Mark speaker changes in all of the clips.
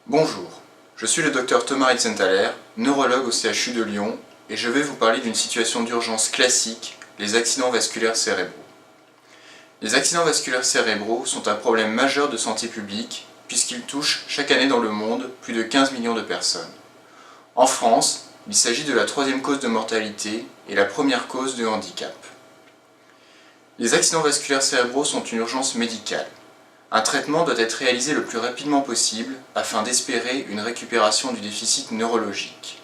Speaker 1: Bonjour, je suis le Dr Thomas Ritzenthaler, neurologue au CHU de Lyon, et je vais vous parler d'une situation d'urgence classique, les accidents vasculaires cérébraux. Les accidents vasculaires cérébraux sont un problème majeur de santé publique puisqu'ils touchent chaque année dans le monde plus de 15 millions de personnes. En France, il s'agit de la troisième cause de mortalité et la première cause de handicap. Les accidents vasculaires cérébraux sont une urgence médicale. Un traitement doit être réalisé le plus rapidement possible afin d'espérer une récupération du déficit neurologique.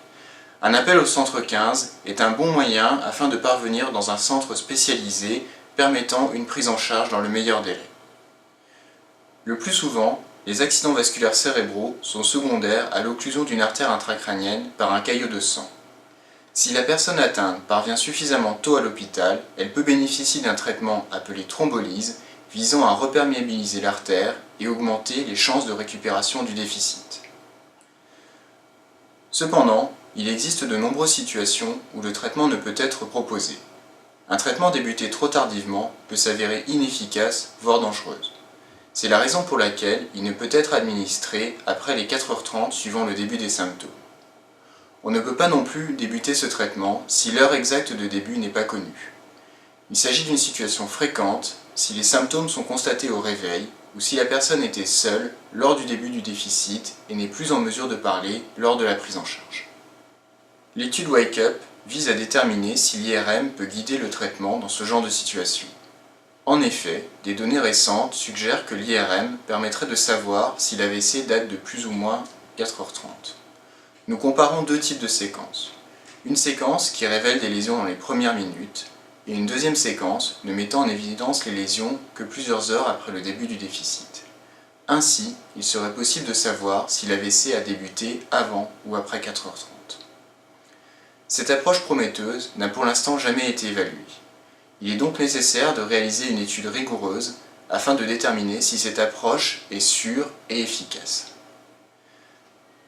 Speaker 1: Un appel au centre 15 est un bon moyen afin de parvenir dans un centre spécialisé permettant une prise en charge dans le meilleur délai. Le plus souvent, les accidents vasculaires cérébraux sont secondaires à l'occlusion d'une artère intracrânienne par un caillot de sang. Si la personne atteinte parvient suffisamment tôt à l'hôpital, elle peut bénéficier d'un traitement appelé thrombolyse visant à reperméabiliser l'artère et augmenter les chances de récupération du déficit. Cependant, il existe de nombreuses situations où le traitement ne peut être proposé. Un traitement débuté trop tardivement peut s'avérer inefficace, voire dangereuse. C'est la raison pour laquelle il ne peut être administré après les 4h30 suivant le début des symptômes. On ne peut pas non plus débuter ce traitement si l'heure exacte de début n'est pas connue. Il s'agit d'une situation fréquente si les symptômes sont constatés au réveil ou si la personne était seule lors du début du déficit et n'est plus en mesure de parler lors de la prise en charge. L'étude Wake Up vise à déterminer si l'IRM peut guider le traitement dans ce genre de situation. En effet, des données récentes suggèrent que l'IRM permettrait de savoir si l'AVC date de plus ou moins 4h30. Nous comparons deux types de séquences. Une séquence qui révèle des lésions dans les premières minutes et une deuxième séquence ne mettant en évidence les lésions que plusieurs heures après le début du déficit. Ainsi, il serait possible de savoir si l'AVC a débuté avant ou après 4h30. Cette approche prometteuse n'a pour l'instant jamais été évaluée. Il est donc nécessaire de réaliser une étude rigoureuse afin de déterminer si cette approche est sûre et efficace.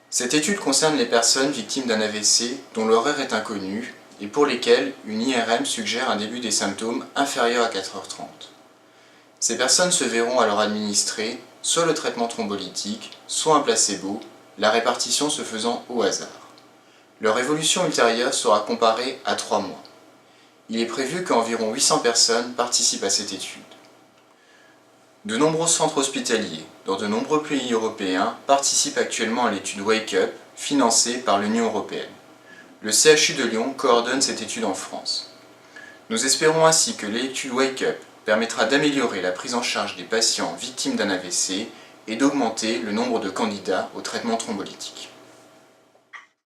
Speaker 1: Cette étude concerne les personnes victimes d'un AVC dont l'horaire est inconnu et pour lesquelles une IRM suggère un début des symptômes inférieur à 4h30. Ces personnes se verront alors administrer soit le traitement thrombolytique, soit un placebo, la répartition se faisant au hasard. Leur évolution ultérieure sera comparée à 3 mois. Il est prévu qu'environ 800 personnes participent à cette étude. De nombreux centres hospitaliers dans de nombreux pays européens participent actuellement à l'étude Wake Up financée par l'Union européenne. Le CHU de Lyon coordonne cette étude en France. Nous espérons ainsi que l'étude Wake Up permettra d'améliorer la prise en charge des patients victimes d'un AVC et d'augmenter le nombre de candidats au traitement thrombolytique.